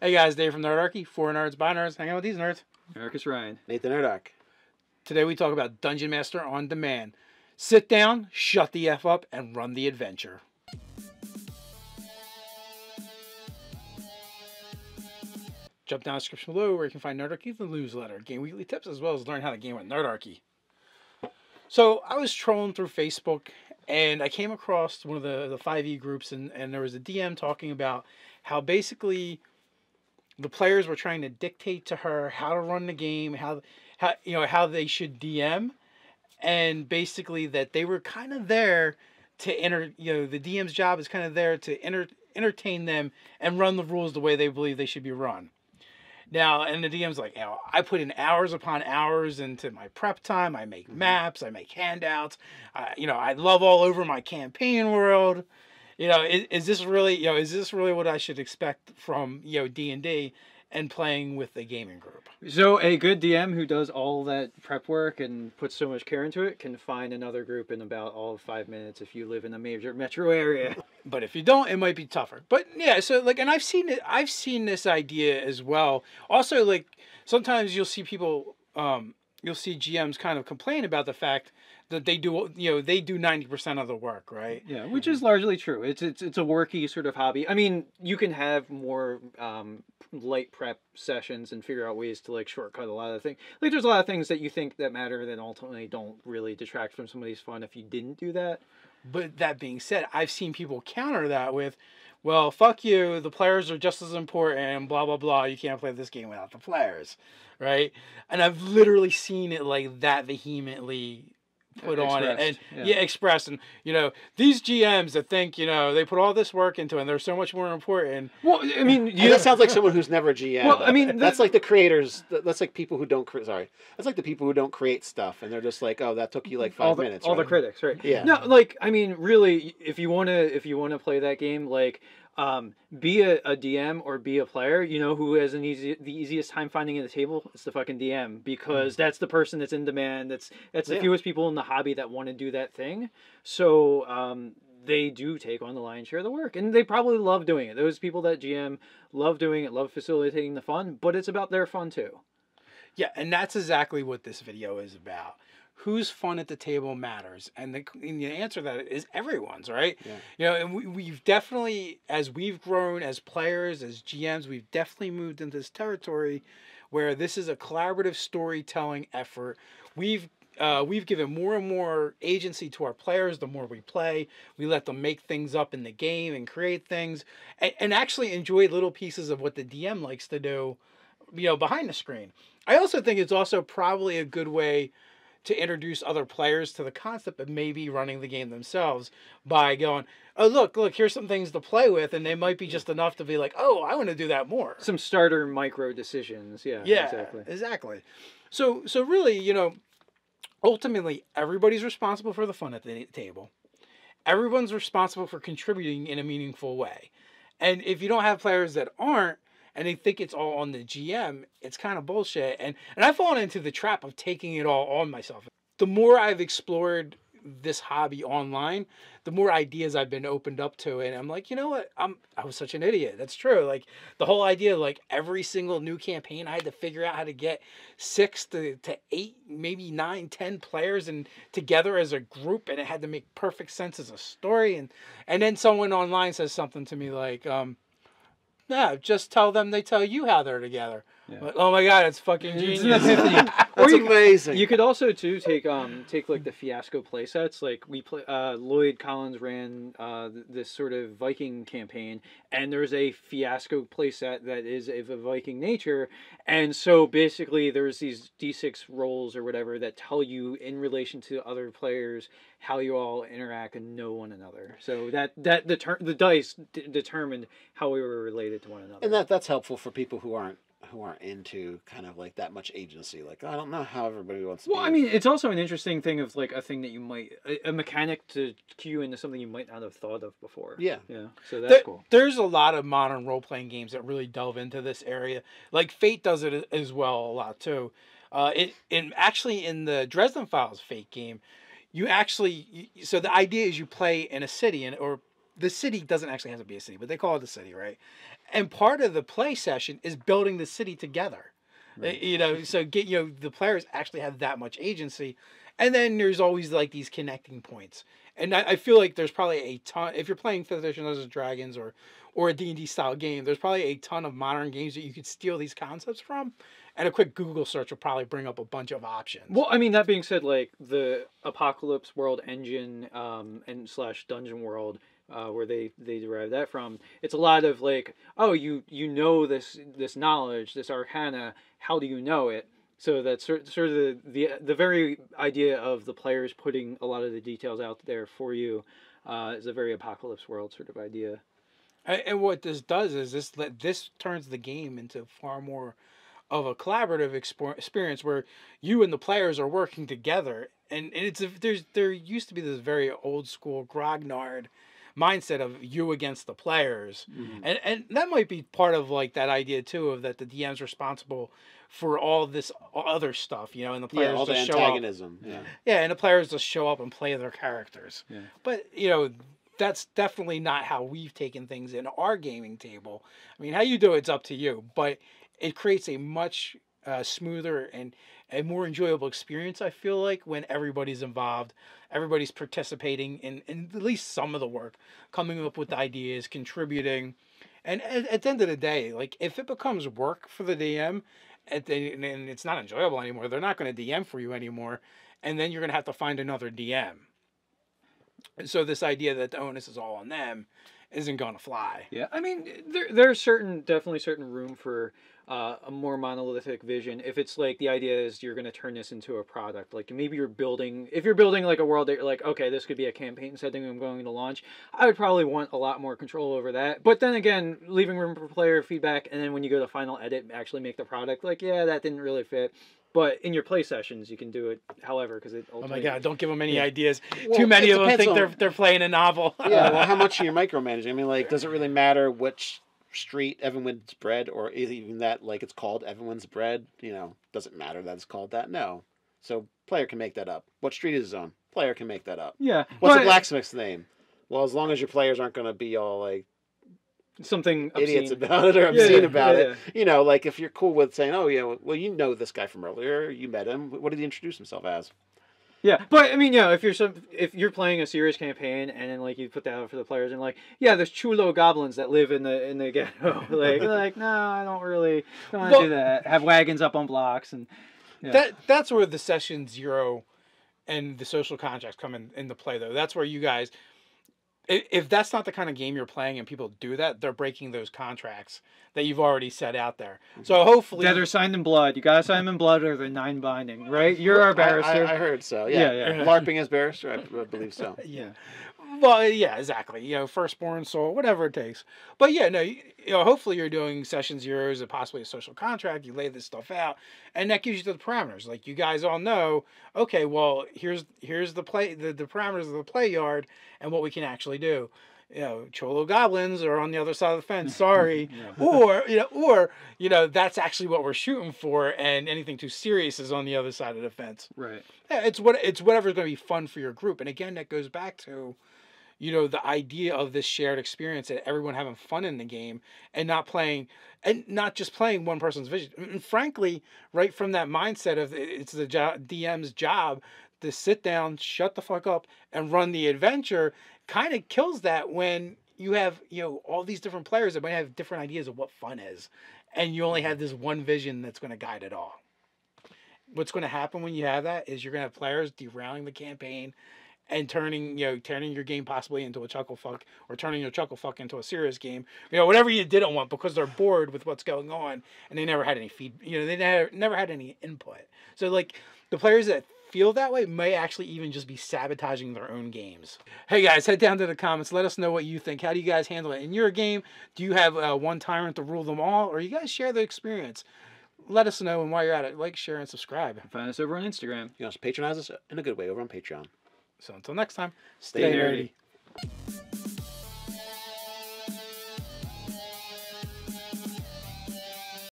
Hey guys, Dave from Nerdarchy, for nerds, by nerds, hang out with these nerds. Marcus Ryan. Nathan Nerdarchy. Today we talk about Dungeon Master on Demand. Sit down, shut the F up, and run the adventure. Jump down the description below where you can find Nerdarchy, the newsletter, game weekly tips, as well as learn how to game with Nerdarchy. So I was trolling through Facebook and I came across one of the 5e groups and there was a DM talking about how basically the players were trying to dictate to her how to run the game, how they should DM, and basically that they were kind of there to the DM's job is kind of there to entertain them and run the rules the way they believe they should be run. Now, and the DM's like, I put in hours upon hours into my prep time. I make maps, I make handouts. I love all over my campaign world. Is this really what I should expect from D&D and playing with a gaming group? So a good DM who does all that prep work and puts so much care into it can find another group in about all of 5 minutes if you live in a major metro area. But if you don't, it might be tougher. But yeah, so and I've seen this idea as well. Also, sometimes you'll see people, you'll see GMs kind of complain about the fact that they do 90% of the work, right? Yeah, which is largely true. It's a worky sort of hobby. I mean, you can have more light prep sessions and figure out ways to shortcut a lot of things. There's a lot of things that you think that matter that ultimately don't really detract from somebody's fun if you didn't do that. But that being said, I've seen people counter that with, well, fuck you, the players are just as important, and blah, blah, blah, you can't play this game without the players, right? And I've literally seen it that vehemently put on it and expressed. And these GMs that think they put all this work into it and they're so much more important. Well, I mean, that sounds like someone who's never a GM. Well, I mean, that's like the creators. That's like people who don't. Sorry, that's like the people who don't create stuff and they're just like, oh, that took you 5 minutes. All the critics, right? Yeah. No, I mean, really, if you wanna play that game, be a DM or be a player, who has the easiest time finding at the table? It's the fucking DM, because that's the person that's in demand. That's the fewest people in the hobby that want to do that thing. So they do take on the lion's share of the work, and they probably love doing it. Those people that GM love doing it, love facilitating the fun, but it's about their fun too. Yeah, and that's exactly what this video is about. Whose fun at the table matters, and the answer to that is everyone's, right? Yeah. And we've definitely, as we've grown as players, as GMs, we've definitely moved into this territory where this is a collaborative storytelling effort. We've given more and more agency to our players the more we play. We let them make things up in the game and create things, and actually enjoy little pieces of what the DM likes to do, behind the screen. I also think it's also probably a good way to introduce other players to the concept of maybe running the game themselves by going, oh, look, here's some things to play with, and they might be just enough to be like, oh, I want to do that more. Some starter micro decisions, yeah, exactly. So really, ultimately, everybody's responsible for the fun at the table. Everyone's responsible for contributing in a meaningful way. And if you don't have players that aren't, and they think it's all on the GM, it's kind of bullshit. And I've fallen into the trap of taking it all on myself. The more I've explored this hobby online, the more ideas I've been opened up to. And I'm like, you know what? I was such an idiot. That's true. The whole idea, every single new campaign, I had to figure out how to get 6 to 8, maybe 9, 10 players and together as a group. And it had to make perfect sense as a story. And then someone online says something to me like, yeah, just tell them they tell you how they're together. Yeah. Like, oh my god, it's fucking genius. That's amazing. You could also too take the fiasco play sets. Lloyd Collins ran this sort of Viking campaign, and there's a fiasco play set that is of a Viking nature, and so basically there's these D6 rolls or whatever that tell you in relation to other players how you all interact and know one another. So the dice determined how we were related to one another, and that's helpful for people who aren't into kind of that much agency. I don't know how everybody wants to be. I mean, it's also an interesting thing of a thing that you might, a mechanic to cue into something you might not have thought of before. Yeah. So that's cool. There's a lot of modern role-playing games that really delve into this area. Fate does it as well a lot too. Actually in the Dresden Files Fate game, so the idea is you play in a city or the city doesn't actually have to be a city, but they call it a city, right? And part of the play session is building the city together. Right. You know, so the players actually have that much agency, and then there's always like these connecting points. And I feel like there's probably a ton, if you're playing 5th edition Dungeons and Dragons or a D&D style game, there's probably a ton of modern games that you could steal these concepts from. And a quick Google search will probably bring up a bunch of options. Well, I mean, that being said, like the Apocalypse World engine and / Dungeon World, where they derive that from, it's a lot of like, oh, you know this knowledge, this arcana. How do you know it? So that's sort of the very idea of the players putting a lot of the details out there for you is a very Apocalypse World sort of idea. And what this does is this turns the game into far more of a collaborative experience where you and the players are working together. And there used to be this very old school grognard mindset of you against the players. Mm-hmm. And that might be part of like that idea too, of that the DM's responsible for all this other stuff, you know, and the players all the just antagonism. show up. Yeah, and the players just show up and play their characters. Yeah. But, you know, that's definitely not how we've taken things in our gaming table. I mean, how you do it's up to you, but it creates a much smoother and a more enjoyable experience, I feel like, when everybody's involved, everybody's participating in at least some of the work, coming up with ideas, contributing. And at the end of the day, like, if it becomes work for the DM, and it's not enjoyable anymore, they're not going to DM for you anymore, and then you're going to have to find another DM. And so this idea that the onus is all on them isn't going to fly. Yeah, I mean, there's definitely certain room for a more monolithic vision. If it's like the idea is you're going to turn this into a product, like maybe if you're building like a world that you're like, okay, this could be a campaign setting I'm going to launch, I would probably want a lot more control over that. But then again, leaving room for player feedback, and then when you go to final edit, actually make the product, like, yeah, that didn't really fit. But in your play sessions, you can do it however, because it ultimately... Oh my God, don't give them any ideas. Well, too many of them think they're playing a novel. Yeah, well, how much are you micromanaging? I mean, like, does it really matter which street Evanwin's Bread, or even that, like, it's called Evanwin's Bread? You know, does it matter that it's called that? No. So, player can make that up. What street is his own? Player can make that up. Yeah. What's the blacksmith's name? Well, as long as your players aren't going to be all, like, something idiots about it or obscene about it. You know, like if you're cool with saying, oh, yeah, well, you know this guy from earlier, you met him. What did he introduce himself as? Yeah, but I mean, if you're playing a serious campaign and then like you put that out for the players and like, yeah, there's chulo goblins that live in the ghetto. like no, I don't want to do that. Have wagons up on blocks and that's where the session 0 and the social contracts come into play though. That's where you guys, if that's not the kind of game you're playing and people do that, they're breaking those contracts that you've already set out there. So hopefully... That are signed in blood. You gotta sign them in blood or they're 9-binding, right? You're our barrister. I heard so, yeah. LARPing as barrister, I believe so. Yeah. Well, yeah, exactly. You know, firstborn soul, whatever it takes. But yeah, no, you know, hopefully you're doing session 0s and possibly a social contract. You lay this stuff out, and that gives you the parameters. Like you guys all know, okay, well, here's the parameters of the play yard and what we can actually do. You know, cholo goblins are on the other side of the fence. Sorry, or that's actually what we're shooting for, and anything too serious is on the other side of the fence. Right. Yeah, it's whatever's going to be fun for your group, and again, that goes back to, you know, the idea of this shared experience and everyone having fun in the game and not just playing one person's vision. And frankly, right from that mindset of it's the DM's job to sit down, shut the fuck up, and run the adventure, kind of kills that when you have, you know, all these different players that might have different ideas of what fun is, and you only have this one vision that's going to guide it all. What's going to happen when you have that is you're going to have players derailing the campaign and turning your game possibly into a chuckle fuck, or turning your chuckle fuck into a serious game. You know, whatever you didn't want, because they're bored with what's going on and they never had any they never had any input. So like the players that feel that way may actually even just be sabotaging their own games. Hey guys, head down to the comments. Let us know what you think. How do you guys handle it in your game? Do you have one tyrant to rule them all, or you guys share the experience? Let us know, and while you're at it, like, share, and subscribe. Find us over on Instagram. You can also patronize us in a good way over on Patreon. So until next time, stay nerdy.